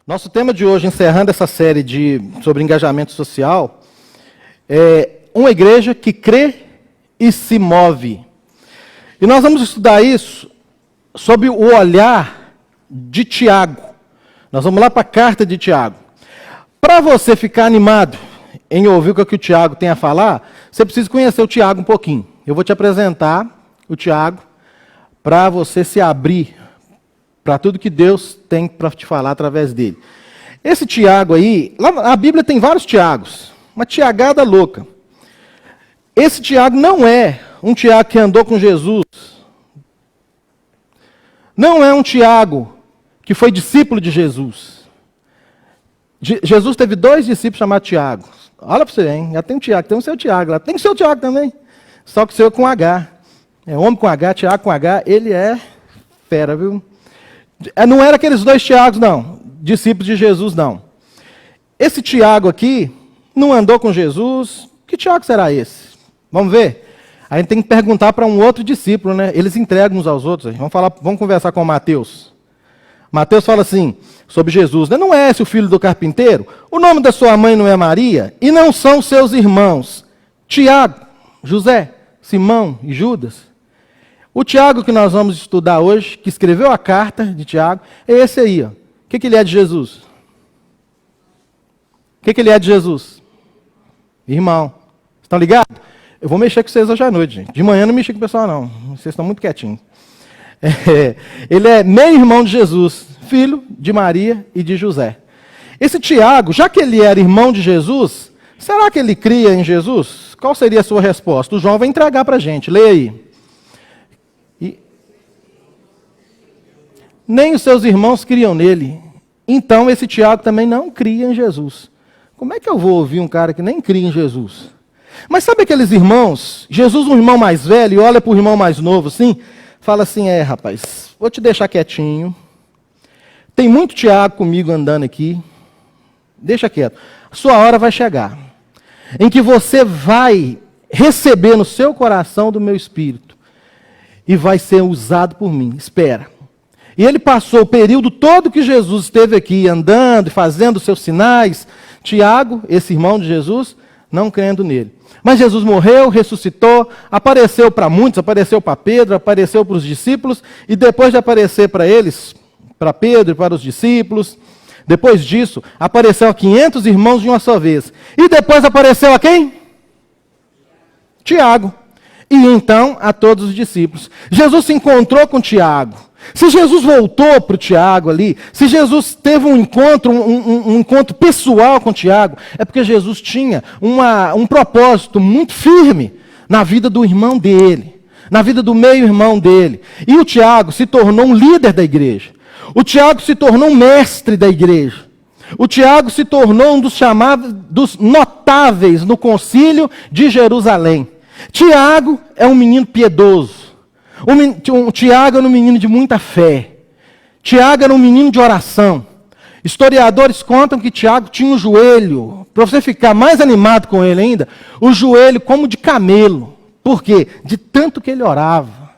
Nosso tema de hoje, encerrando essa série sobre engajamento social, é uma igreja que crê e se move. E nós vamos estudar isso sob o olhar de Tiago. Nós vamos lá para a carta de Tiago. Para você ficar animado em ouvir o que o Tiago tem a falar, você precisa conhecer o Tiago um pouquinho. Eu vou te apresentar o Tiago para você se abrir para tudo que Deus tem para te falar através dele. Esse Tiago aí, lá, a Bíblia tem vários Tiagos, uma tiagada louca. Esse Tiago não é um Tiago que andou com Jesus. Não é um Tiago que foi discípulo de Jesus. Jesus teve 2 discípulos chamados Tiago. Olha para você, hein? Já tem um Tiago, tem o seu Tiago lá. Tem o seu Tiago também. Só que o seu com H. É homem com H, Tiago com H, ele é fera, viu? Não era aqueles 2 Tiagos, não. Discípulos de Jesus, não. Esse Tiago aqui não andou com Jesus. Que Tiago será esse? Vamos ver? A gente tem que perguntar para um outro discípulo, né? Eles entregam uns aos outros. Vamos conversar com Mateus. Mateus fala assim, sobre Jesus, né? Não é esse o filho do carpinteiro? O nome da sua mãe não é Maria? E não são seus irmãos Tiago, José, Simão e Judas? O Tiago que nós vamos estudar hoje, que escreveu a carta de Tiago, é esse aí. Ó. O que ele é de Jesus? O que ele é de Jesus? Irmão. Estão ligados? Eu vou mexer com vocês hoje à noite, gente. De manhã não mexi com o pessoal, não. Vocês estão muito quietinhos. Ele é meio-irmão de Jesus, filho de Maria e de José. Esse Tiago, já que ele era irmão de Jesus, será que ele cria em Jesus? Qual seria a sua resposta? O João vai entregar para a gente. Leia aí. Nem os seus irmãos criam nele. Então esse Tiago também não cria em Jesus. Como é que eu vou ouvir um cara que nem cria em Jesus? Mas sabe aqueles irmãos? Jesus, um irmão mais velho, olha para o irmão mais novo assim, fala assim, rapaz, vou te deixar quietinho. Tem muito Tiago comigo andando aqui. Deixa quieto. A sua hora vai chegar, em que você vai receber no seu coração do meu Espírito e vai ser usado por mim. Espera. E ele passou o período todo que Jesus esteve aqui, andando e fazendo seus sinais. Tiago, esse irmão de Jesus, não crendo nele. Mas Jesus morreu, ressuscitou, apareceu para muitos, apareceu para Pedro, apareceu para os discípulos, e depois de aparecer para eles, para Pedro e para os discípulos, depois disso, apareceu a 500 irmãos de uma só vez. E depois apareceu a quem? Tiago. E então a todos os discípulos. Jesus se encontrou com Tiago. Se Jesus voltou para o Tiago ali, se Jesus teve um encontro pessoal com Tiago, é porque Jesus tinha um propósito muito firme na vida do irmão dele, na vida do meio-irmão dele. E o Tiago se tornou um líder da igreja. O Tiago se tornou um mestre da igreja. O Tiago se tornou um dos chamados, dos notáveis no concílio de Jerusalém. Tiago é um menino piedoso. Tiago era um menino de muita fé. Tiago era um menino de oração. Historiadores contam que Tiago tinha um joelho, para você ficar mais animado com ele ainda, o joelho como de camelo. Por quê? De tanto que ele orava.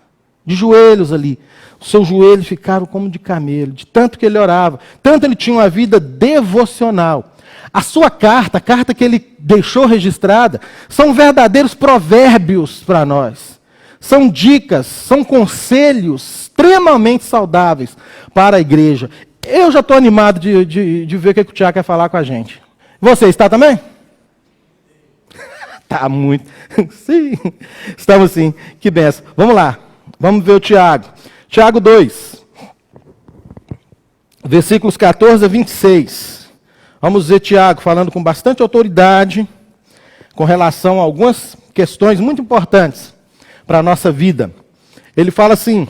De joelhos ali. Os seus joelhos ficaram como de camelo. De tanto que ele orava. Tanto ele tinha uma vida devocional. A sua carta, a carta que ele deixou registrada, são verdadeiros provérbios para nós. São dicas, são conselhos extremamente saudáveis para a igreja. Eu já estou animado de ver o que o Tiago quer falar com a gente. Você está também? Está muito. Sim, estamos sim. Que benção. Vamos lá, vamos ver o Tiago. Tiago 2, versículos 14 a 26. Vamos ver Tiago falando com bastante autoridade com relação a algumas questões muito importantes para a nossa vida. Ele fala assim: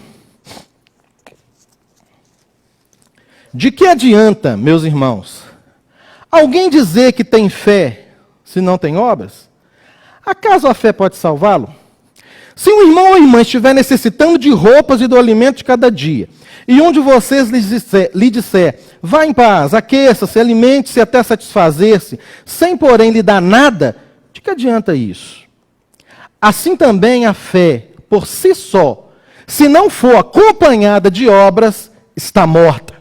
de que adianta, meus irmãos, alguém dizer que tem fé se não tem obras? Acaso a fé pode salvá-lo? Se um irmão ou irmã estiver necessitando de roupas e do alimento de cada dia, e um de vocês lhe disser, vá em paz, aqueça-se, alimente-se até satisfazer-se, sem porém lhe dar nada, de que adianta isso? Assim também a fé, por si só, se não for acompanhada de obras, está morta.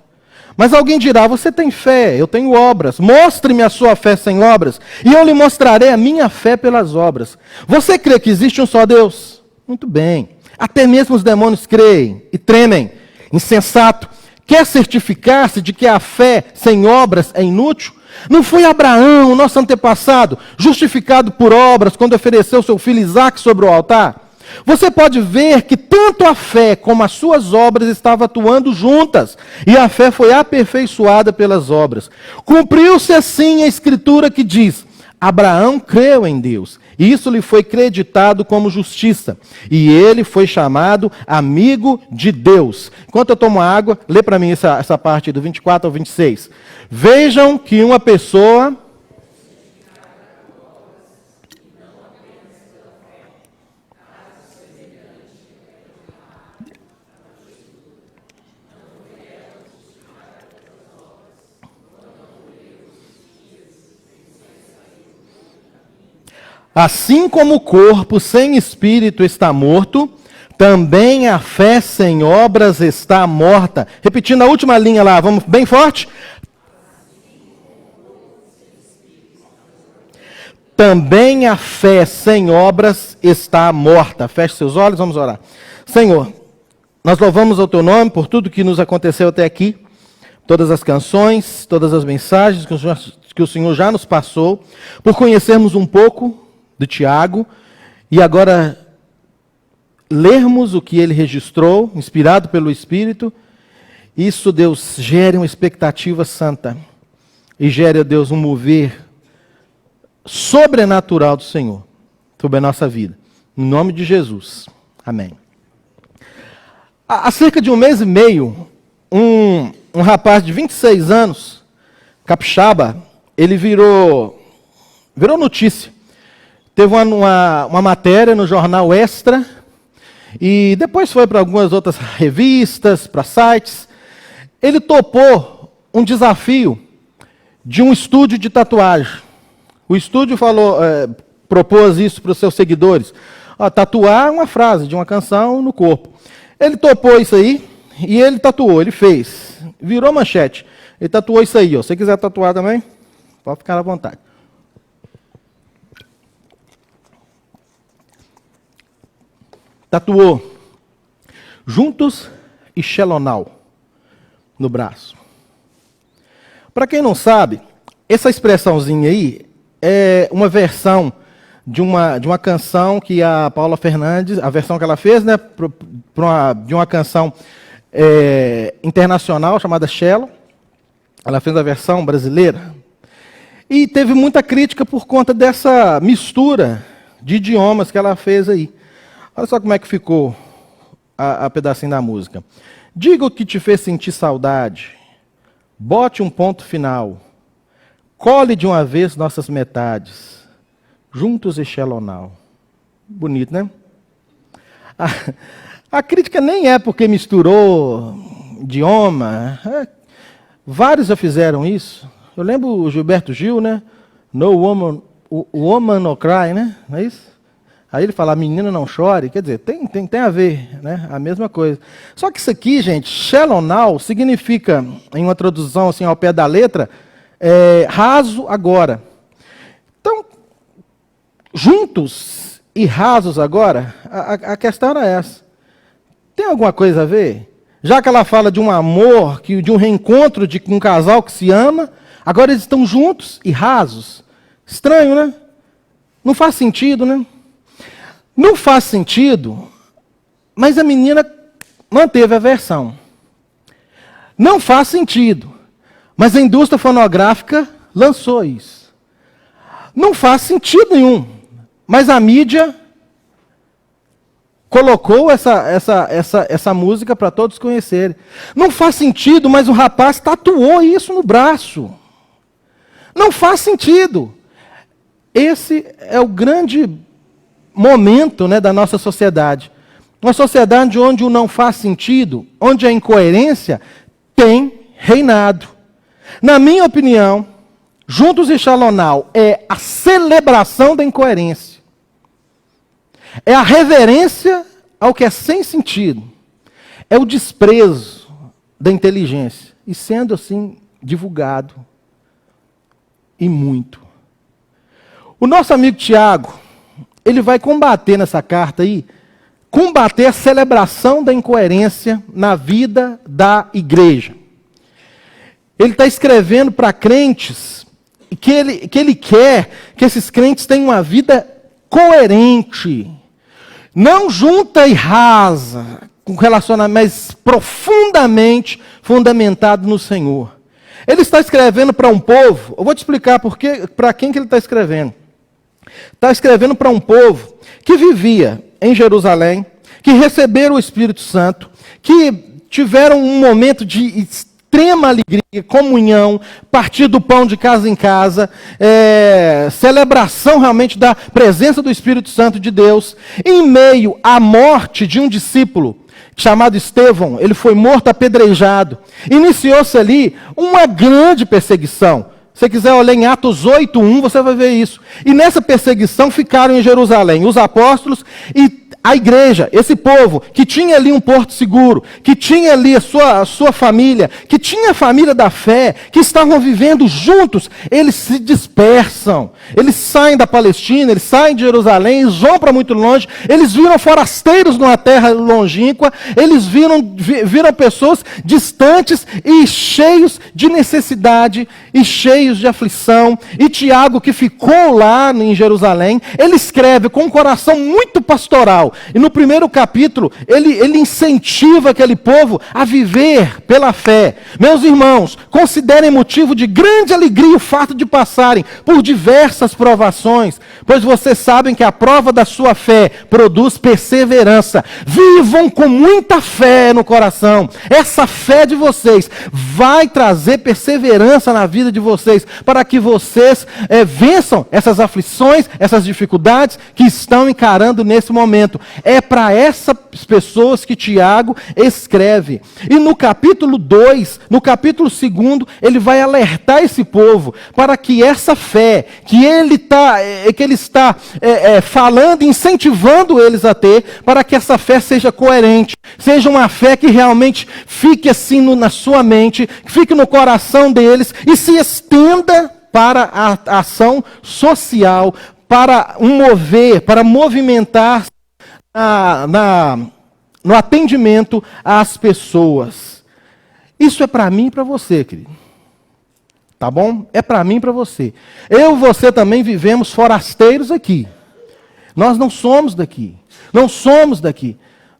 Mas alguém dirá: você tem fé, eu tenho obras. Mostre-me a sua fé sem obras, e eu lhe mostrarei a minha fé pelas obras. Você crê que existe um só Deus? Muito bem. Até mesmo os demônios creem e tremem. Insensato. Quer certificar-se de que a fé sem obras é inútil? Não foi Abraão, nosso antepassado, justificado por obras quando ofereceu seu filho Isaque sobre o altar? Você pode ver que tanto a fé como as suas obras estavam atuando juntas, e a fé foi aperfeiçoada pelas obras. Cumpriu-se assim a escritura que diz: Abraão creu em Deus, e isso lhe foi creditado como justiça, e ele foi chamado amigo de Deus. Enquanto eu tomo água, lê para mim essa parte do 24 ao 26. Vejam que uma pessoa... Assim como o corpo sem espírito está morto, também a fé sem obras está morta. Repetindo a última linha lá, vamos bem forte? Também a fé sem obras está morta. Feche seus olhos, vamos orar. Senhor, nós louvamos o teu nome por tudo que nos aconteceu até aqui, todas as canções, todas as mensagens que o Senhor já nos passou, por conhecermos um pouco de Tiago, e agora lermos o que ele registrou, inspirado pelo Espírito. Isso, Deus, gere uma expectativa santa, e gere, Deus, um mover sobrenatural do Senhor sobre a nossa vida. Em nome de Jesus. Amém. Há cerca de um mês e meio, um rapaz de 26 anos, capixaba, ele virou notícia. Teve uma matéria no jornal Extra, e depois foi para algumas outras revistas, para sites. Ele topou um desafio de um estúdio de tatuagem. O estúdio propôs isso para os seus seguidores. Tatuar uma frase de uma canção no corpo. Ele topou isso aí, e ele tatuou, ele fez. Virou manchete. Ele tatuou isso aí. Se você quiser tatuar também, pode ficar à vontade. Tatuou Juntos e Shelonal no braço. Para quem não sabe, essa expressãozinha aí é uma versão de uma canção que a Paula Fernandes, a versão que ela fez, né, de uma canção internacional chamada Shallow. Ela fez a versão brasileira. E teve muita crítica por conta dessa mistura de idiomas que ela fez aí. Olha só como é que ficou a pedacinho da música. Diga o que te fez sentir saudade. Bote um ponto final. Cole de uma vez nossas metades. Juntos e Shelonal. Bonito, né? A crítica nem é porque misturou idioma. Vários já fizeram isso. Eu lembro o Gilberto Gil, né? No woman no cry, né? Não é isso? Aí ele fala, menina não chore, quer dizer, tem a ver, né? A mesma coisa. Só que isso aqui, gente, Shelonal, significa, em uma tradução assim ao pé da letra, raso agora. Então, juntos e rasos agora, a questão era essa. Tem alguma coisa a ver? Já que ela fala de um amor, de um reencontro de um casal que se ama, agora eles estão juntos e rasos. Estranho, né? Não faz sentido, né? Não faz sentido, mas a menina manteve a versão. Não faz sentido, mas a indústria fonográfica lançou isso. Não faz sentido nenhum, mas a mídia colocou essa música para todos conhecerem. Não faz sentido, mas o rapaz tatuou isso no braço. Não faz sentido. Esse é o grande momento, né, da nossa sociedade. Uma sociedade onde o não faz sentido, onde a incoerência tem reinado. Na minha opinião, Juntos e Shalonal é a celebração da incoerência. É a reverência ao que é sem sentido. É o desprezo da inteligência. e sendo assim divulgado, e muito. O nosso amigo Tiago, ele vai combater nessa carta aí, combater a celebração da incoerência na vida da igreja. Ele está escrevendo para crentes que ele quer que esses crentes tenham uma vida coerente, não junta e rasa, com relacionamento, mas profundamente fundamentado no Senhor. Ele está escrevendo para um povo, eu vou te explicar para quem que ele está escrevendo. Está escrevendo para um povo que vivia em Jerusalém, que receberam o Espírito Santo, que tiveram um momento de extrema alegria, comunhão, partir do pão de casa em casa, celebração realmente da presença do Espírito Santo de Deus, em meio à morte de um discípulo, chamado Estevão. Ele foi morto apedrejado. Iniciou-se ali uma grande perseguição. Se você quiser olhar em Atos 8:1, você vai ver isso. E nessa perseguição ficaram em Jerusalém os apóstolos e a igreja, esse povo que tinha ali um porto seguro, que tinha ali a sua família, que tinha a família da fé, que estavam vivendo juntos, eles se dispersam. Eles saem da Palestina, eles saem de Jerusalém, eles vão para muito longe, eles viram forasteiros numa terra longínqua, eles viram pessoas distantes e cheios de necessidade, e cheios de aflição. E Tiago, que ficou lá em Jerusalém, ele escreve com um coração muito pastoral. E no primeiro capítulo, ele incentiva aquele povo a viver pela fé. Meus irmãos, considerem motivo de grande alegria o fato de passarem por diversas provações, pois vocês sabem que a prova da sua fé produz perseverança. Vivam com muita fé no coração. Essa fé de vocês vai trazer perseverança na vida de vocês, para que vocês vençam essas aflições, essas dificuldades que estão encarando nesse momento. É para essas pessoas que Tiago escreve. E no capítulo 2, no capítulo 2, ele vai alertar esse povo para que essa fé que ele está falando, incentivando eles a ter, para que essa fé seja coerente, seja uma fé que realmente fique assim na sua mente, fique no coração deles e se estenda para a ação social, para movimentar no atendimento às pessoas. Isso é para mim e para você, querido. Tá bom? É para mim e para você. Eu e você também vivemos forasteiros aqui. Nós não somos daqui. Não somos daqui.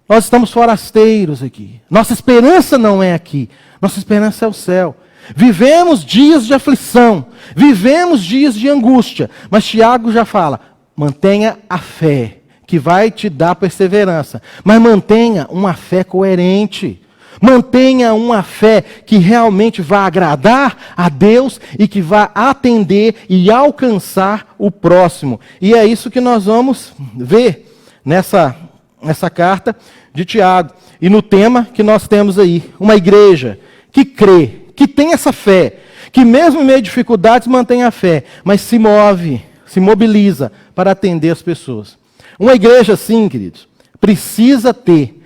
Nós estamos forasteiros aqui. Nossa esperança não é aqui. Nossa esperança é o céu. Vivemos dias de aflição. Vivemos dias de angústia. Mas Tiago já fala, mantenha a fé, que vai te dar perseverança. Mas mantenha uma fé coerente. Mantenha uma fé que realmente vai agradar a Deus e que vai atender e alcançar o próximo. E é isso que nós vamos ver nessa carta de Tiago. E no tema que nós temos aí, uma igreja que crê, que tem essa fé, que mesmo em meio a dificuldades mantém a fé, mas se move, se mobiliza para atender as pessoas. Uma igreja assim, queridos, precisa ter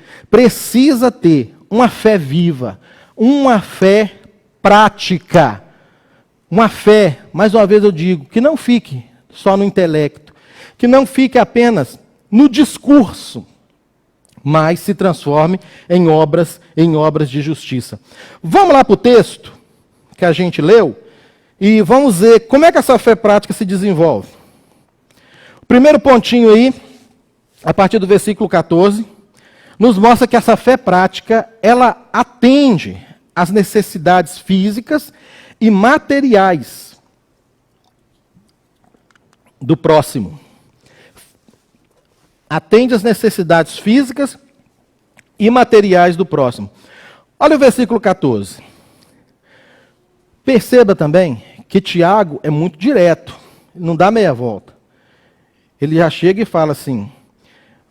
uma fé viva, uma fé prática, uma fé, mais uma vez eu digo, que não fique só no intelecto, que não fique apenas no discurso, mas se transforme em obras de justiça. Vamos lá para o texto que a gente leu e vamos ver como é que essa fé prática se desenvolve. O primeiro pontinho aí, a partir do versículo 14, nos mostra que essa fé prática, ela atende às necessidades físicas e materiais do próximo. Atende às necessidades físicas e materiais do próximo. Olha o versículo 14. Perceba também que Tiago é muito direto, não dá meia volta. Ele já chega e fala assim,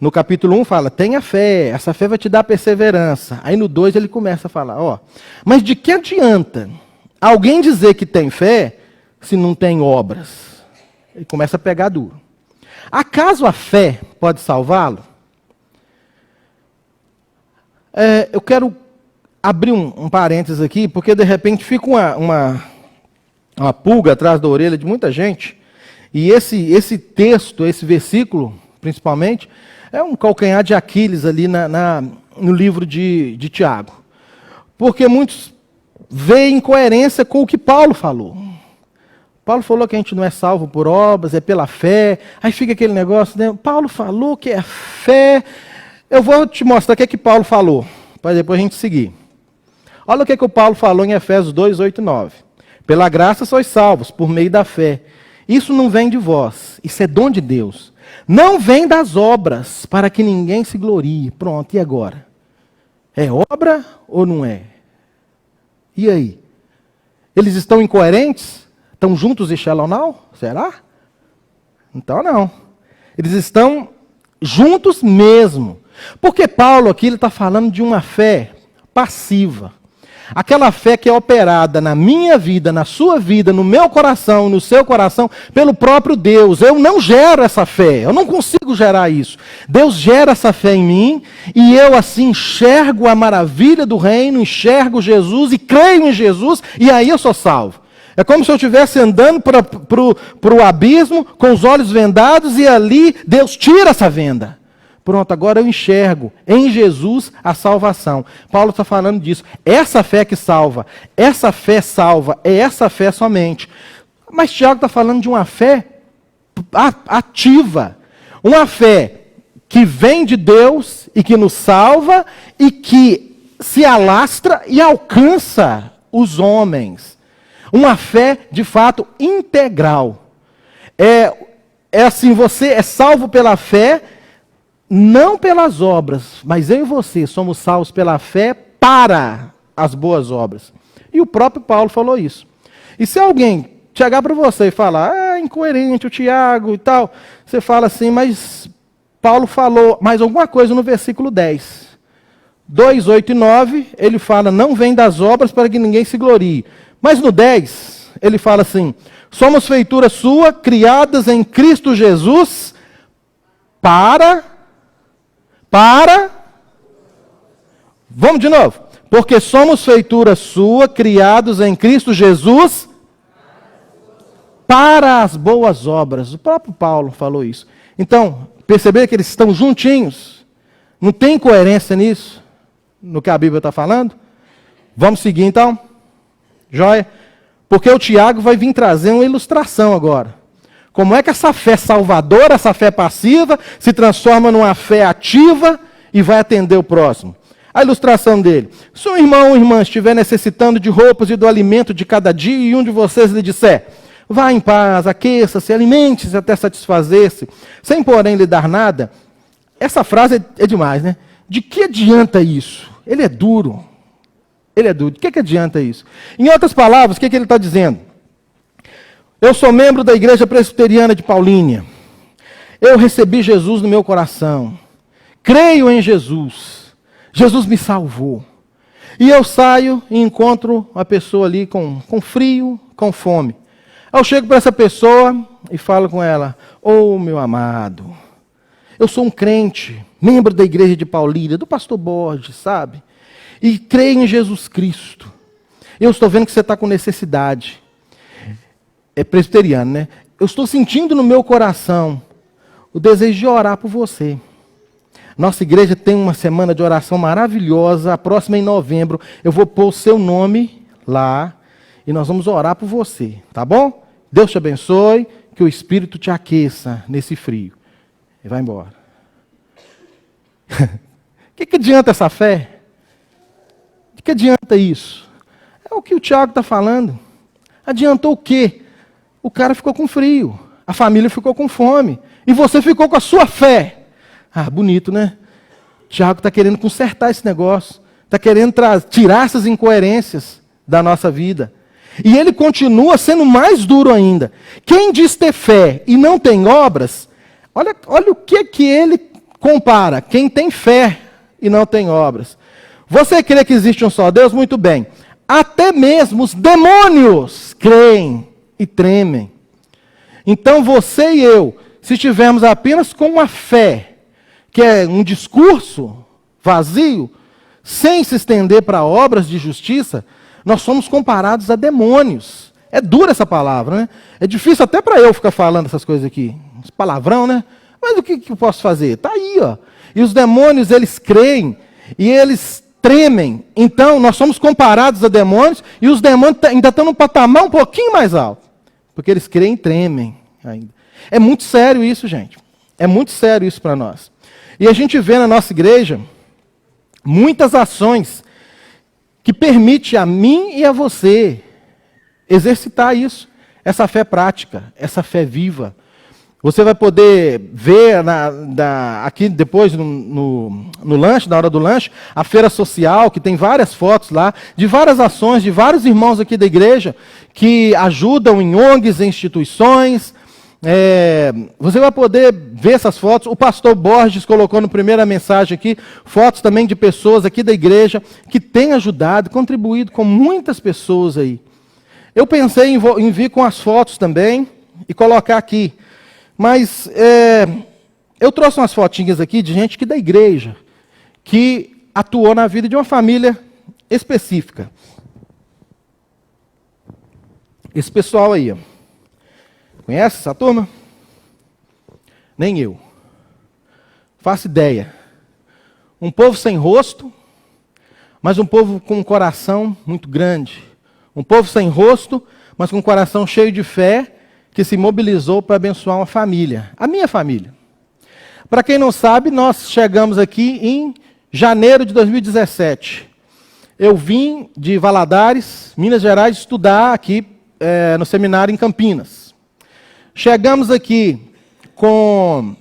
no capítulo 1 fala, tenha fé, essa fé vai te dar perseverança. Aí no 2 ele começa a falar, mas de que adianta alguém dizer que tem fé se não tem obras? Ele começa a pegar duro. Acaso a fé pode salvá-lo? Eu quero abrir um parênteses aqui, porque de repente fica uma pulga atrás da orelha de muita gente, e esse texto, esse versículo, principalmente, é um calcanhar de Aquiles ali no livro de Tiago. Porque muitos veem incoerência com o que Paulo falou. Paulo falou que a gente não é salvo por obras, é pela fé. Aí fica aquele negócio, né? Paulo falou que é fé. Eu vou te mostrar o que é que Paulo falou, para depois a gente seguir. Olha o que é que o Paulo falou em Efésios 2, 8 e 9. Pela graça sois salvos, por meio da fé. Isso não vem de vós, isso é dom de Deus. Não vem das obras, para que ninguém se glorie. Pronto, e agora? É obra ou não é? E aí? Eles estão incoerentes? Estão juntos e Shalom? Será? Então não. Eles estão juntos mesmo. Porque Paulo aqui está falando de uma fé passiva. Aquela fé que é operada na minha vida, na sua vida, no meu coração, no seu coração, pelo próprio Deus. Eu não gero essa fé, eu não consigo gerar isso. Deus gera essa fé em mim, e eu assim enxergo a maravilha do reino, enxergo Jesus e creio em Jesus, e aí eu sou salvo. É como se eu estivesse andando para o abismo, com os olhos vendados, e ali Deus tira essa venda. Pronto, agora eu enxergo em Jesus a salvação. Paulo está falando disso. Essa fé que salva, essa fé salva, é essa fé somente. Mas Tiago está falando de uma fé ativa. Uma fé que vem de Deus e que nos salva e que se alastra e alcança os homens. Uma fé, de fato, integral. É assim, você é salvo pela fé, não pelas obras, mas eu e você somos salvos pela fé para as boas obras. E o próprio Paulo falou isso. E se alguém chegar para você e falar, incoerente o Tiago e tal, você fala assim, mas Paulo falou mais alguma coisa no versículo 10. 2, 8 e 9, ele fala, não vem das obras para que ninguém se glorie. Mas no 10, ele fala assim, somos feitura sua, criadas em Cristo Jesus, vamos de novo. Porque somos feitura sua, criados em Cristo Jesus, para as boas obras. O próprio Paulo falou isso. Então, perceber que eles estão juntinhos? Não tem incoerência nisso? No que a Bíblia está falando? Vamos seguir então? Joia? Porque o Tiago vai vir trazer uma ilustração agora. Como é que essa fé salvadora, essa fé passiva, se transforma numa fé ativa e vai atender o próximo? A ilustração dele. Se um irmão ou irmã estiver necessitando de roupas e do alimento de cada dia, e um de vocês lhe disser, vá em paz, aqueça-se, alimente-se até satisfazer-se, sem porém lhe dar nada, essa frase é demais, né? De que adianta isso? Ele é duro. Ele é duro. De que adianta isso? Em outras palavras, o que ele está dizendo? Eu sou membro da Igreja Presbiteriana de Paulínia. Eu recebi Jesus no meu coração. Creio em Jesus. Jesus me salvou. E eu saio e encontro uma pessoa ali com frio, com fome. Eu chego para essa pessoa e falo com ela, meu amado, eu sou um crente, membro da Igreja de Paulínia, do pastor Borges, sabe? E creio em Jesus Cristo. Eu estou vendo que você está com necessidade. É presbiteriano, né? Eu estou sentindo no meu coração o desejo de orar por você. Nossa igreja tem uma semana de oração maravilhosa, a próxima é em novembro. Eu vou pôr o seu nome lá e nós vamos orar por você, tá bom? Deus te abençoe, que o Espírito te aqueça nesse frio. E vai embora. O que adianta essa fé? De que adianta isso? É o que o Tiago está falando. Adiantou o quê? O cara ficou com frio, a família ficou com fome, e você ficou com a sua fé. Bonito, né? Tiago está querendo consertar esse negócio, está querendo tirar essas incoerências da nossa vida. E ele continua sendo mais duro ainda. Quem diz ter fé e não tem obras, olha o que ele compara. Quem tem fé e não tem obras. Você crê que existe um só Deus? Muito bem. Até mesmo os demônios creem e tremem. Então você e eu, se estivermos apenas com uma fé, que é um discurso vazio, sem se estender para obras de justiça, nós somos comparados a demônios. É dura essa palavra, né? É difícil até para eu ficar falando essas coisas aqui. Esse palavrão, né? Mas o que eu posso fazer? Está aí, ó. E os demônios, eles creem e eles tremem. Então, nós somos comparados a demônios e os demônios ainda estão num patamar um pouquinho mais alto. Porque eles creem e tremem ainda. É muito sério isso, gente. É muito sério isso para nós. E a gente vê na nossa igreja muitas ações que permitem a mim e a você exercitar isso, essa fé prática, essa fé viva. Você vai poder ver aqui depois no lanche, na hora do lanche, a feira social, que tem várias fotos lá, de várias ações, de vários irmãos aqui da igreja, que ajudam em ONGs, em instituições. Você vai poder ver essas fotos. O pastor Borges colocou na primeira mensagem aqui, fotos também de pessoas aqui da igreja, que têm ajudado, contribuído com muitas pessoas aí. Eu pensei em vir com as fotos também e colocar aqui. Mas eu trouxe umas fotinhas aqui de gente que da igreja, que atuou na vida de uma família específica. Esse pessoal aí, ó. Conhece essa turma? Nem eu. Faço ideia. Um povo sem rosto, mas um povo com um coração muito grande. Um povo sem rosto, mas com um coração cheio de fé, que se mobilizou para abençoar uma família, a minha família. Para quem não sabe, nós chegamos aqui em janeiro de 2017. Eu vim de Valadares, Minas Gerais, estudar aqui no seminário em Campinas. Chegamos aqui com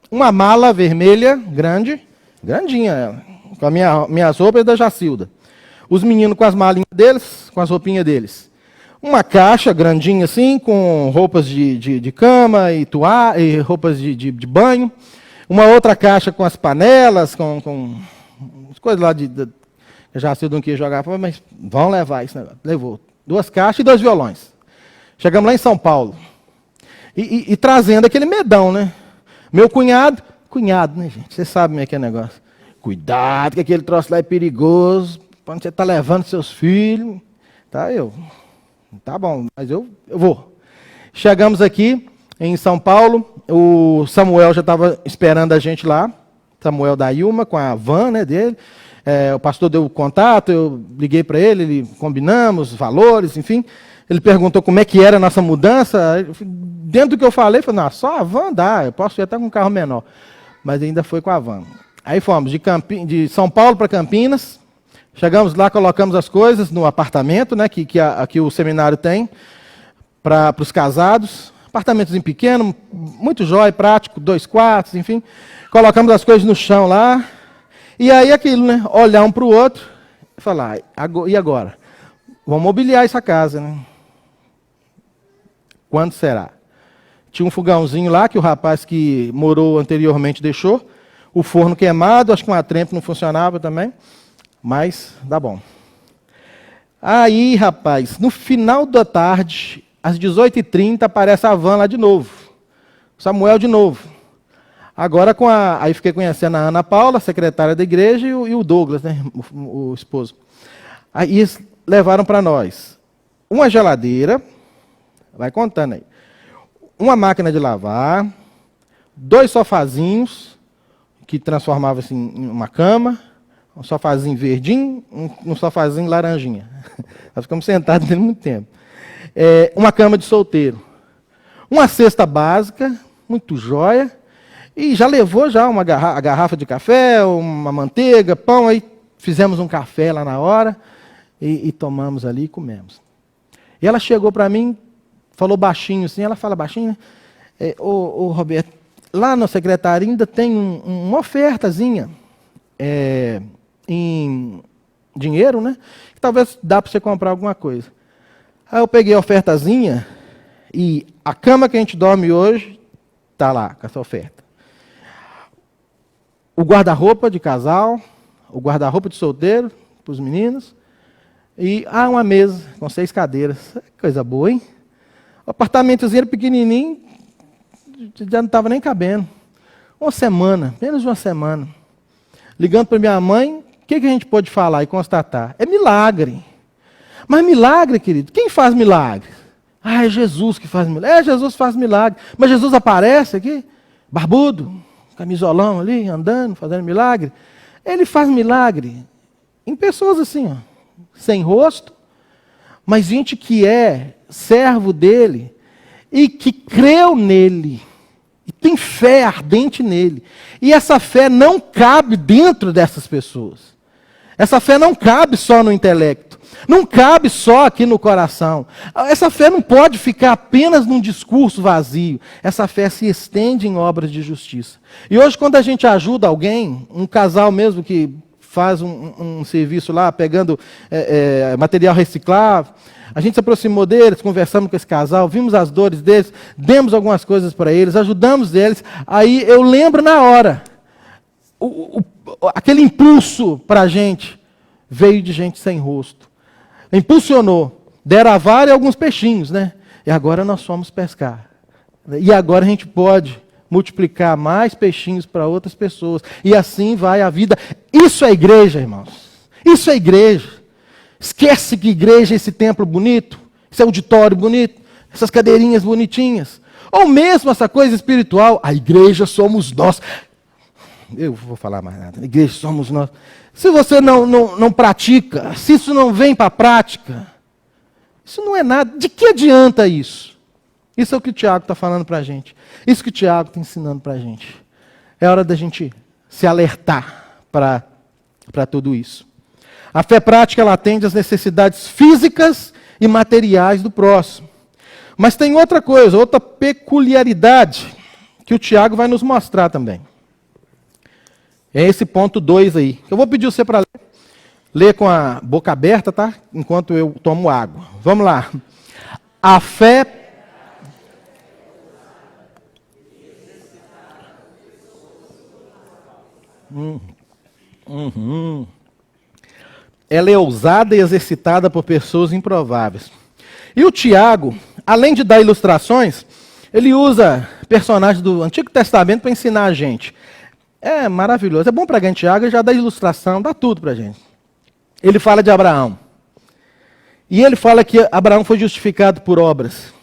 uma mala vermelha, grandinha ela, com as minhas roupas da Jacilda. Os meninos com as malinhas deles, com as roupinhas deles. Uma caixa grandinha assim, com roupas de cama e roupas de banho. Uma outra caixa com as panelas, com as coisas lá eu já sei não quis jogar, mas vão levar isso. Levou 2 caixas e 2 violões. Chegamos lá em São Paulo. E trazendo aquele medão, né? Meu cunhado, né, gente? Vocês sabem como é que é o negócio. Cuidado, que aquele troço lá é perigoso. Quando você está levando seus filhos. Tá bom, mas eu vou. Chegamos aqui em São Paulo, o Samuel já estava esperando a gente lá, Samuel da Ilma, com a van, né, dele. O pastor deu o contato, eu liguei para ele, combinamos valores, enfim. Ele perguntou como é que era a nossa mudança. Dentro do que eu falei, falei, não, só a van dá, eu posso ir até com um carro menor. Mas ainda foi com a van. Aí fomos de São Paulo para Campinas. Chegamos lá, colocamos as coisas no apartamento, né, que o seminário tem, para os casados. Apartamentozinho pequeno, muito jóia, prático, 2 quartos, enfim. Colocamos as coisas no chão lá. E aí aquilo, né, olhar um para o outro e falar, e agora? Vamos mobiliar essa casa, né? Quando será? Tinha um fogãozinho lá que o rapaz que morou anteriormente deixou. O forno queimado, acho que uma trempe não funcionava também. Mas dá bom. Aí, rapaz, no final da tarde, às 18h30, aparece a van lá de novo. Samuel de novo. Agora aí fiquei conhecendo a Ana Paula, secretária da igreja, e o Douglas, né, o esposo. Aí eles levaram para nós uma geladeira, vai contando aí, uma máquina de lavar, 2 sofazinhos, que transformava assim, em uma cama, um sofazinho verdinho, um sofazinho laranjinha. Nós ficamos sentados nele muito tempo. Uma cama de solteiro. Uma cesta básica, muito jóia. E já levou a garrafa de café, uma manteiga, pão. Aí fizemos um café lá na hora e tomamos ali e comemos. E ela chegou para mim, falou baixinho assim, ela fala baixinho, né? Roberto, lá no secretário ainda tem uma ofertazinha, em dinheiro, né? Que talvez dá para você comprar alguma coisa. Aí eu peguei a ofertazinha e a cama que a gente dorme hoje está lá, com essa oferta. O guarda-roupa de casal, o guarda-roupa de solteiro, para os meninos, e uma mesa com 6 cadeiras. Coisa boa, hein? O apartamentozinho era pequenininho, já não estava nem cabendo. Uma semana, menos de uma semana. Ligando para minha mãe, que a gente pode falar e constatar? É milagre. Mas milagre, querido, quem faz milagre? Ah, é Jesus que faz milagre. É, Jesus faz milagre. Mas Jesus aparece aqui, barbudo, camisolão ali, andando, fazendo milagre. Ele faz milagre em pessoas assim, ó, sem rosto, mas gente que é servo dele e que creu nele, e tem fé ardente nele. E essa fé não cabe dentro dessas pessoas. Essa fé não cabe só no intelecto, não cabe só aqui no coração. Essa fé não pode ficar apenas num discurso vazio. Essa fé se estende em obras de justiça. E hoje, quando a gente ajuda alguém, um casal mesmo que faz um serviço lá, pegando material reciclável, a gente se aproximou deles, conversamos com esse casal, vimos as dores deles, demos algumas coisas para eles, ajudamos eles. Aí eu lembro na hora, aquele impulso para a gente veio de gente sem rosto. Impulsionou, deram a vara e alguns peixinhos, né? E agora nós fomos pescar. E agora a gente pode multiplicar mais peixinhos para outras pessoas. E assim vai a vida. Isso é igreja, irmãos. Isso é igreja. Esquece que igreja é esse templo bonito, esse auditório bonito, essas cadeirinhas bonitinhas. Ou mesmo essa coisa espiritual, a igreja somos nós. Eu vou falar mais nada. A igreja somos nós. Se você não pratica, se isso não vem para a prática, isso não é nada. De que adianta isso? Isso é o que o Tiago está falando para a gente. Isso que o Tiago está ensinando para a gente. É hora da gente se alertar para tudo isso. A fé prática, ela atende às necessidades físicas e materiais do próximo. Mas tem outra coisa, outra peculiaridade que o Tiago vai nos mostrar também. É esse ponto 2 aí. Eu vou pedir você para ler. Ler com a boca aberta, tá? Enquanto eu tomo água. Vamos lá. A fé... Ela é ousada e exercitada por pessoas improváveis. E o Tiago, além de dar ilustrações, ele usa personagens do Antigo Testamento para ensinar a gente. É maravilhoso. É bom pregar em Tiago, ele já dá ilustração, dá tudo para a gente. Ele fala de Abraão. E ele fala que Abraão foi justificado por obras.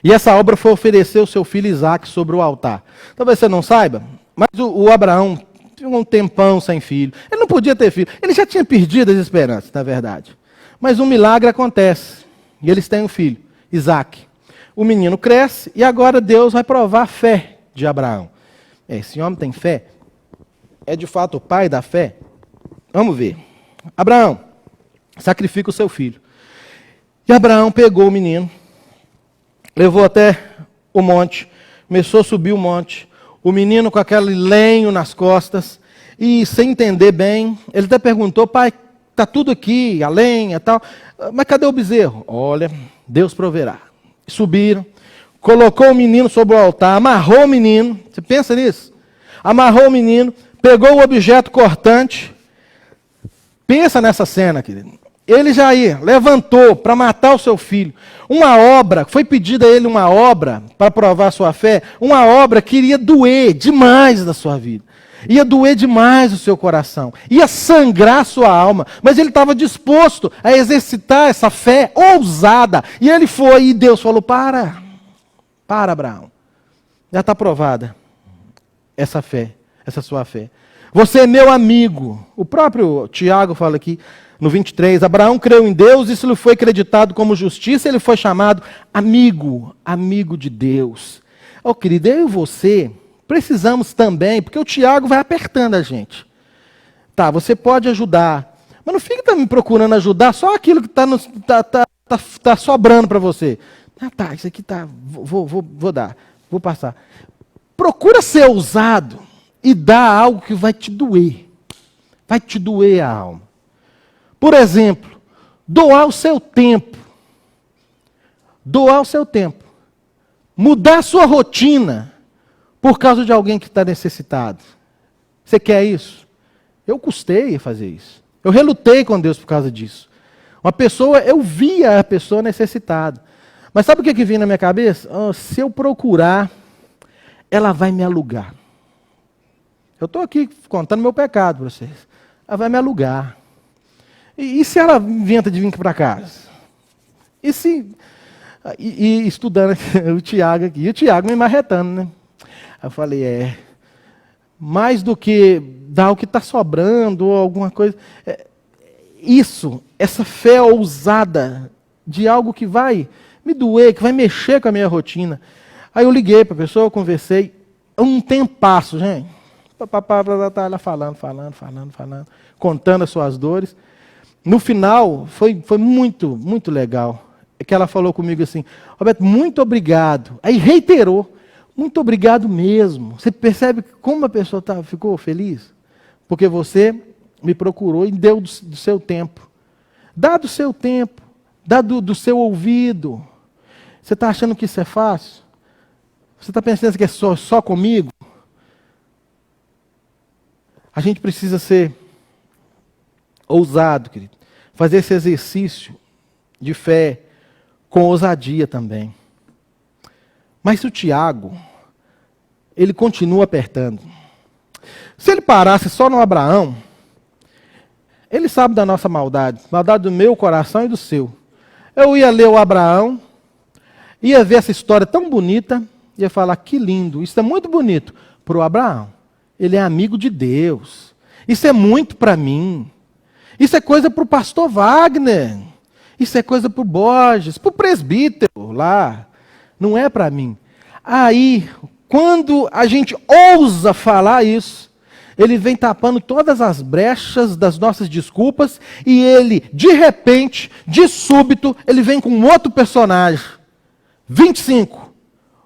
E essa obra foi oferecer o seu filho Isaque sobre o altar. Talvez você não saiba, mas o Abraão tinha um tempão sem filho. Ele não podia ter filho. Ele já tinha perdido as esperanças, na verdade. Mas um milagre acontece. E eles têm um filho, Isaque. O menino cresce e agora Deus vai provar a fé de Abraão. Esse homem tem fé? É de fato o pai da fé? Vamos ver. Abraão, sacrifica o seu filho. E Abraão pegou o menino, levou até o monte, começou a subir o monte, o menino com aquele lenho nas costas, e sem entender bem, ele até perguntou, pai, está tudo aqui, a lenha e tal, mas cadê o bezerro? Olha, Deus proverá. Subiram, colocou o menino sobre o altar, amarrou o menino, você pensa nisso? Amarrou o menino, pegou o objeto cortante, pensa nessa cena, querido. Ele já ia, levantou para matar o seu filho. Uma obra, foi pedida a ele uma obra para provar a sua fé, uma obra que iria doer demais na sua vida. Ia doer demais o seu coração, ia sangrar a sua alma, mas ele estava disposto a exercitar essa fé ousada. E ele foi, e Deus falou, para Abraão, já está provada essa fé. Essa sua fé. Você é meu amigo. O próprio Tiago fala aqui no 23, Abraão creu em Deus, isso lhe foi acreditado como justiça, ele foi chamado amigo de Deus. Oh, querido, eu e você precisamos também, porque o Tiago vai apertando a gente. Tá, você pode ajudar, mas não fica me procurando ajudar só aquilo que tá sobrando para você. Tá, isso aqui tá, vou dar, vou passar. Procura ser ousado e dar algo que vai te doer. Vai te doer a alma. Por exemplo, doar o seu tempo. Doar o seu tempo. Mudar a sua rotina por causa de alguém que está necessitado. Você quer isso? Eu custei a fazer isso. Eu relutei com Deus por causa disso. Eu via a pessoa necessitada. Mas sabe o que vinha na minha cabeça? Se eu procurar, ela vai me alugar. Eu estou aqui contando meu pecado para vocês. ela vai me alugar. E se ela inventa de vir para casa? E se... E estudando o Tiago aqui, e o Tiago me marretando, né? Aí eu falei, mais do que dar o que está sobrando ou alguma coisa... essa fé ousada de algo que vai me doer, que vai mexer com a minha rotina. Aí eu liguei para a pessoa, eu conversei, um tempasso, gente. Ela falando, contando as suas dores. No final, foi muito, muito legal. É que ela falou comigo assim, Roberto, muito obrigado. Aí reiterou, muito obrigado mesmo. Você percebe como a pessoa ficou feliz? Porque você me procurou e deu do seu tempo. Dá do seu tempo, dá do seu ouvido. Você está achando que isso é fácil? Você está pensando que é só comigo? A gente precisa ser ousado, querido. Fazer esse exercício de fé com ousadia também. Mas o Tiago, ele continua apertando. Se ele parasse só no Abraão, ele sabe da nossa maldade do meu coração e do seu. Eu ia ler o Abraão, ia ver essa história tão bonita, ia falar, que lindo, isso é muito bonito para o Abraão. Ele é amigo de Deus. Isso é muito para mim. Isso é coisa para o pastor Wagner. Isso é coisa para o Borges, para o presbítero lá. Não é para mim. Aí, quando a gente ousa falar isso, ele vem tapando todas as brechas das nossas desculpas e ele, de repente, de súbito, ele vem com um outro personagem. 25.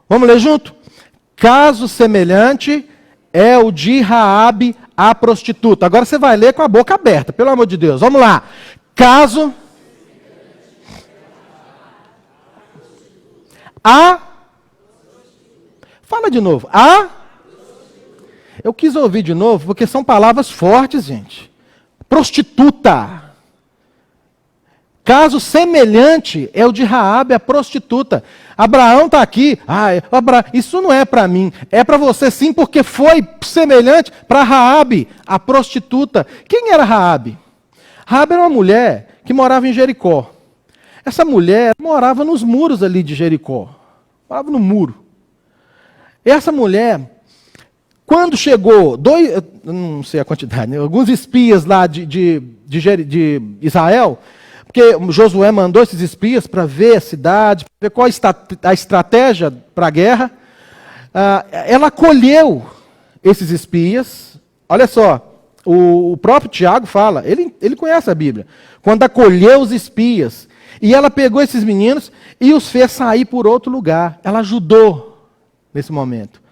Vamos ler junto? Caso semelhante é o de Raabe, a prostituta. Agora você vai ler com a boca aberta, pelo amor de Deus. Vamos lá. Caso a... Fala de novo. Eu quis ouvir de novo, porque são palavras fortes, gente. Prostituta. Caso semelhante é o de Raabe, a prostituta. Abraão está aqui. Isso não é para mim. É para você sim, porque foi semelhante para Raabe, a prostituta. Quem era Raabe? Raabe era uma mulher que morava em Jericó. Essa mulher morava nos muros ali de Jericó. Morava no muro. E essa mulher, quando chegou, não sei a quantidade, né, alguns espias lá de Israel, porque Josué mandou esses espias para ver a cidade, para ver qual a estratégia para a guerra. Ela acolheu esses espias. Olha só, o próprio Tiago fala, ele conhece a Bíblia. Quando acolheu os espias, e ela pegou esses meninos e os fez sair por outro lugar. Ela ajudou nesse momento.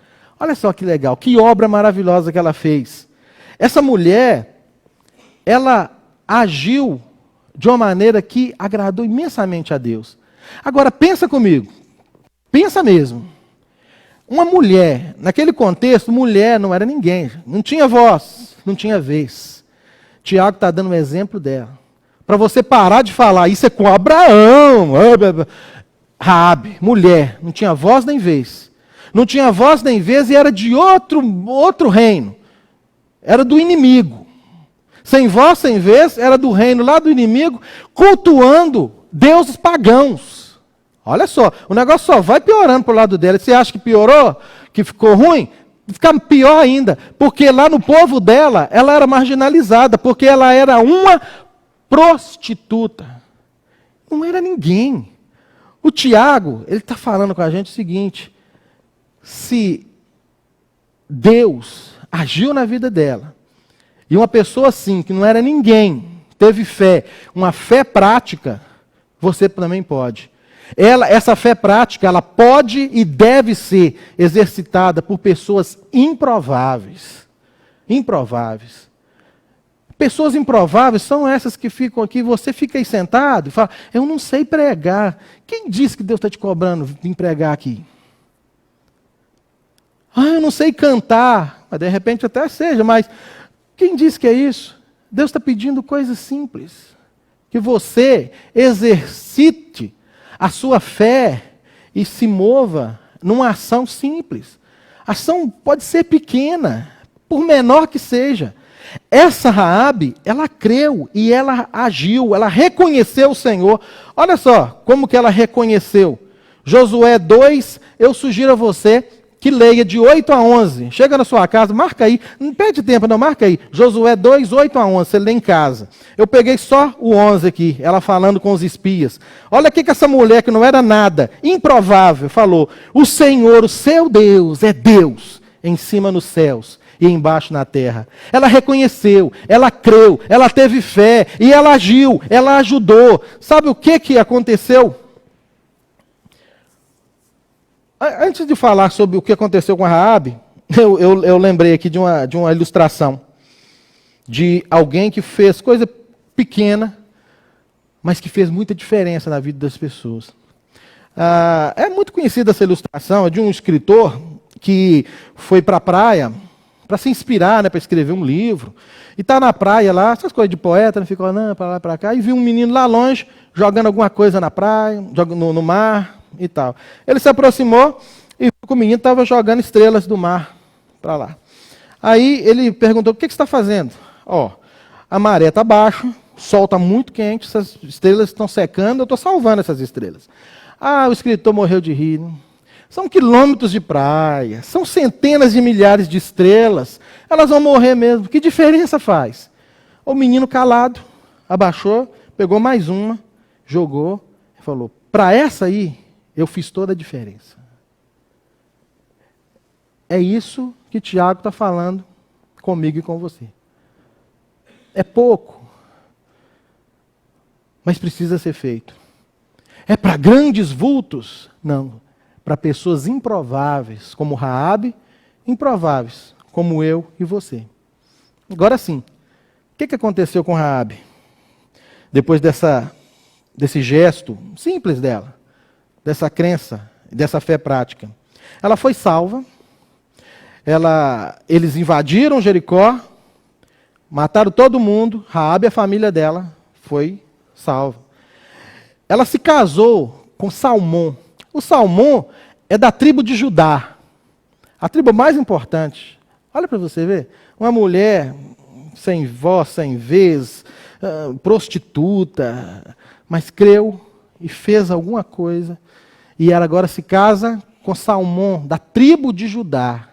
Olha só que legal, que obra maravilhosa que ela fez. Essa mulher, ela agiu de uma maneira que agradou imensamente a Deus. Agora, pensa comigo. Pensa mesmo. Uma mulher, naquele contexto, mulher não era ninguém. Não tinha voz, não tinha vez. Tiago está dando um exemplo dela. Para você parar de falar, isso é com Abraão. Raabe, mulher, não tinha voz nem vez. Não tinha voz nem vez e era de outro reino. Era do inimigo. Sem voz, sem vez, era do reino lá do inimigo, cultuando deuses pagãos. Olha só, o negócio só vai piorando para o lado dela. Você acha que piorou? Que ficou ruim? Fica pior ainda, porque lá no povo dela, ela era marginalizada, porque ela era uma prostituta. Não era ninguém. O Tiago, ele está falando com a gente o seguinte, se Deus agiu na vida dela, e uma pessoa assim, que não era ninguém, teve fé, uma fé prática, você também pode. Essa fé prática, ela pode e deve ser exercitada por pessoas improváveis. Improváveis. Pessoas improváveis são essas que ficam aqui, você fica aí sentado e fala, eu não sei pregar. Quem disse que Deus está te cobrando de pregar aqui? Eu não sei cantar. Mas de repente até seja, mas quem disse que é isso? Deus está pedindo coisas simples. Que você exercite a sua fé e se mova numa ação simples. A ação pode ser pequena, por menor que seja. Essa Raabe, ela creu e ela agiu, ela reconheceu o Senhor. Olha só como que ela reconheceu. Josué 2, eu sugiro a você que leia de 8 a 11. Chega na sua casa, marca aí. Não perde tempo, não, marca aí. Josué 2, 8 a 11, você lê em casa. Eu peguei só o 11 aqui, ela falando com os espias. Olha o que essa mulher, que não era nada, improvável, falou. O Senhor, o seu Deus, é Deus, em cima nos céus e embaixo na terra. Ela reconheceu, ela creu, ela teve fé, e ela agiu, ela ajudou. Sabe o que aconteceu? Antes de falar sobre o que aconteceu com a Raabe, eu lembrei aqui de uma ilustração de alguém que fez coisa pequena, mas que fez muita diferença na vida das pessoas. É muito conhecida essa ilustração, é de um escritor que foi para a praia para se inspirar, né, para escrever um livro, e está na praia lá, essas coisas de poeta, né, ficou andando para lá para cá, e viu um menino lá longe, jogando alguma coisa na praia, no mar, e tal. Ele se aproximou e viu que o menino estava jogando estrelas do mar para lá. Aí ele perguntou, o que você está fazendo? A maré está baixa, o sol está muito quente, essas estrelas estão secando, eu estou salvando essas estrelas. O escritor morreu de rir. São quilômetros de praia, são centenas de milhares de estrelas, elas vão morrer mesmo, que diferença faz? O menino calado, abaixou, pegou mais uma, jogou, e falou, para essa aí, eu fiz toda a diferença. É isso que Tiago está falando comigo e com você. É pouco, mas precisa ser feito. É para grandes vultos? Não. Para pessoas improváveis, como Raabe, improváveis, como eu e você. Agora sim, o que aconteceu com Raabe? Depois desse gesto simples dela, dessa crença, dessa fé prática. Ela foi salva, eles invadiram Jericó, mataram todo mundo, Raabe e a família dela foi salva. Ela se casou com Salmão. O Salmão é da tribo de Judá, a tribo mais importante. Olha para você ver, uma mulher sem voz, sem vez, prostituta, mas creu e fez alguma coisa. E ela agora se casa com Salmão, da tribo de Judá.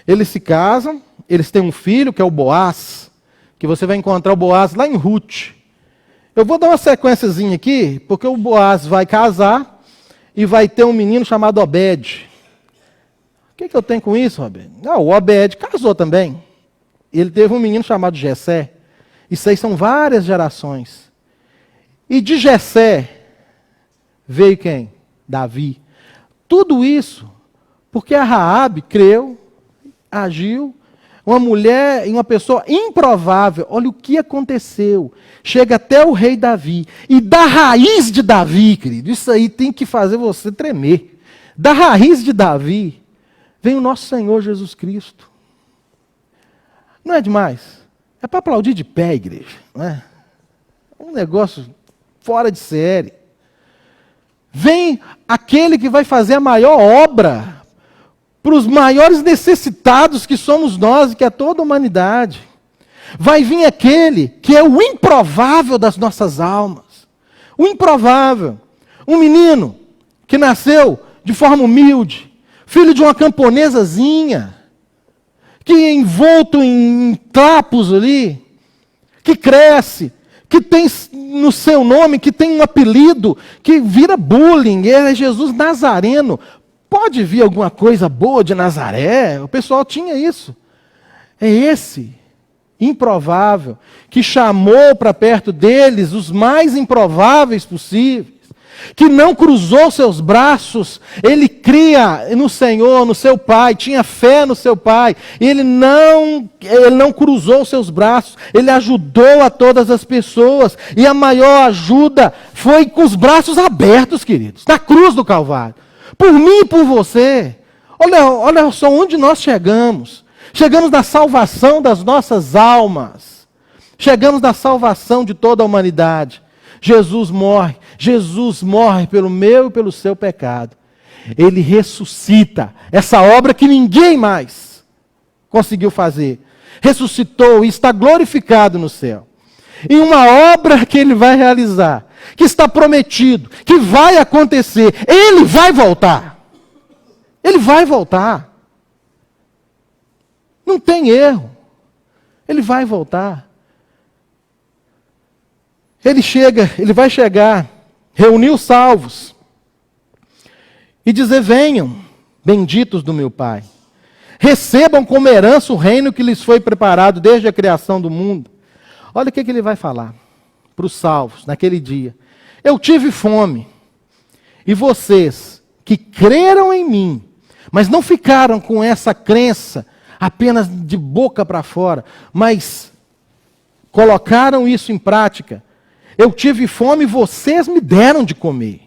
Eles se casam, eles têm um filho, que é o Boaz, que você vai encontrar o Boaz lá em Ruth. Eu vou dar uma sequenciazinha aqui, porque o Boaz vai casar e vai ter um menino chamado Obed. O que eu tenho com isso, Obed? O Obed casou também. Ele teve um menino chamado Jessé. Isso aí são várias gerações. E de Jessé veio quem? Davi. Tudo isso porque a Raabe creu, agiu, uma mulher e uma pessoa improvável. Olha o que aconteceu. Chega até o rei Davi. E da raiz de Davi, querido, isso aí tem que fazer você tremer. Da raiz de Davi, vem o nosso Senhor Jesus Cristo. Não é demais? É para aplaudir de pé, igreja. Não é? Um negócio fora de série. Vem aquele que vai fazer a maior obra para os maiores necessitados que somos nós e que é toda a humanidade. Vai vir aquele que é o improvável das nossas almas. O improvável. Um menino que nasceu de forma humilde, filho de uma camponesazinha, que é envolto em trapos ali, que cresce, que tem no seu nome, que tem um apelido, que vira bullying, é Jesus Nazareno. Pode vir alguma coisa boa de Nazaré? O pessoal tinha isso. É esse improvável que chamou para perto deles os mais improváveis possíveis, que não cruzou seus braços, ele cria no Senhor, no seu Pai, tinha fé no seu Pai, ele não cruzou seus braços, ele ajudou a todas as pessoas, e a maior ajuda foi com os braços abertos, queridos, na cruz do Calvário. Por mim e por você. Olha só onde nós chegamos. Chegamos na salvação das nossas almas. Chegamos na salvação de toda a humanidade. Jesus morre pelo meu e pelo seu pecado. Ele ressuscita essa obra que ninguém mais conseguiu fazer. ressuscitou e está glorificado no céu. E uma obra que ele vai realizar, que está prometido, que vai acontecer, ele vai voltar. Ele vai voltar. Não tem erro. Ele vai voltar. Ele vai chegar, reunir os salvos e dizer: venham, benditos do meu Pai. Recebam como herança o reino que lhes foi preparado desde a criação do mundo. Olha o que ele vai falar para os salvos naquele dia. Eu tive fome, e vocês que creram em mim, mas não ficaram com essa crença apenas de boca para fora, mas colocaram isso em prática. Eu tive fome e vocês me deram de comer.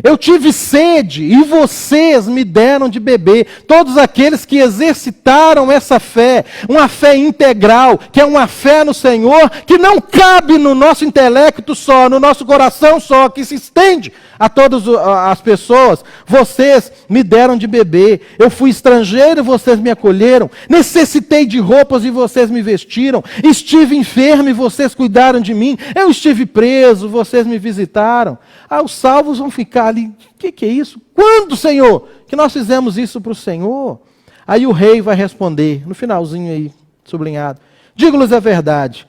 Eu tive sede e vocês me deram de beber. Todos aqueles que exercitaram essa fé, uma fé integral, que é uma fé no Senhor, que não cabe no nosso intelecto só, no nosso coração só, que se estende a todas as pessoas. Vocês me deram de beber. Eu fui estrangeiro e vocês me acolheram. Necessitei de roupas e vocês me vestiram. Estive enfermo e vocês cuidaram de mim. Eu estive preso, vocês me visitaram. Os salvos vão ficar ali: o que é isso? Quando, Senhor, que nós fizemos isso para o Senhor? Aí o rei vai responder, no finalzinho aí, sublinhado: digo-lhes a verdade,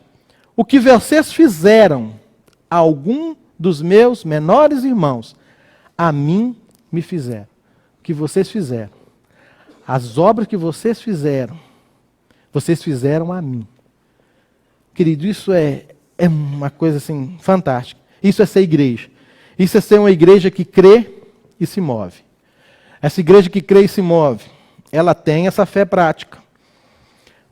o que vocês fizeram a algum dos meus menores irmãos, a mim me fizeram. O que vocês fizeram, as obras que vocês fizeram a mim. Querido, isso é uma coisa assim fantástica. Isso é ser igreja. Isso é ser uma igreja que crê e se move. Essa igreja que crê e se move, ela tem essa fé prática.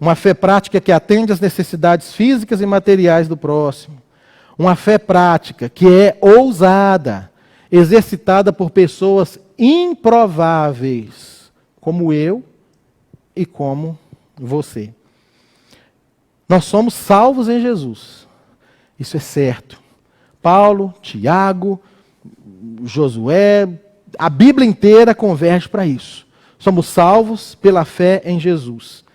Uma fé prática que atende às necessidades físicas e materiais do próximo. Uma fé prática que é ousada, exercitada por pessoas improváveis, como eu e como você. Nós somos salvos em Jesus. Isso é certo. Paulo, Tiago, Josué, a Bíblia inteira converge para isso. Somos salvos pela fé em Jesus.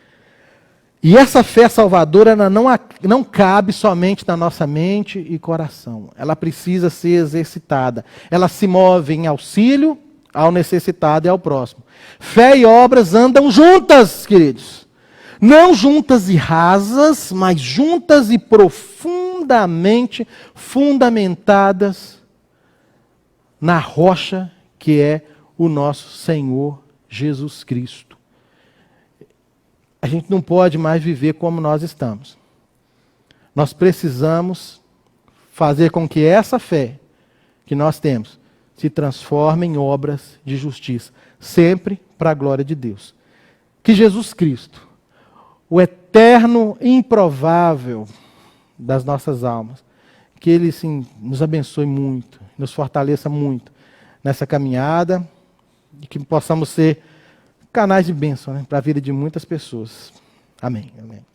E essa fé salvadora ela não cabe somente na nossa mente e coração. Ela precisa ser exercitada. Ela se move em auxílio ao necessitado e ao próximo. Fé e obras andam juntas, queridos. Não juntas e rasas, mas juntas e profundamente fundamentadas na rocha que é o nosso Senhor Jesus Cristo. A gente não pode mais viver como nós estamos. Nós precisamos fazer com que essa fé que nós temos se transforme em obras de justiça, sempre para a glória de Deus. Que Jesus Cristo, o eterno, improvável das nossas almas, que Ele sim, nos abençoe muito, nos fortaleça muito nessa caminhada e que possamos ser canais de bênção, né, para a vida de muitas pessoas. Amém. Amém.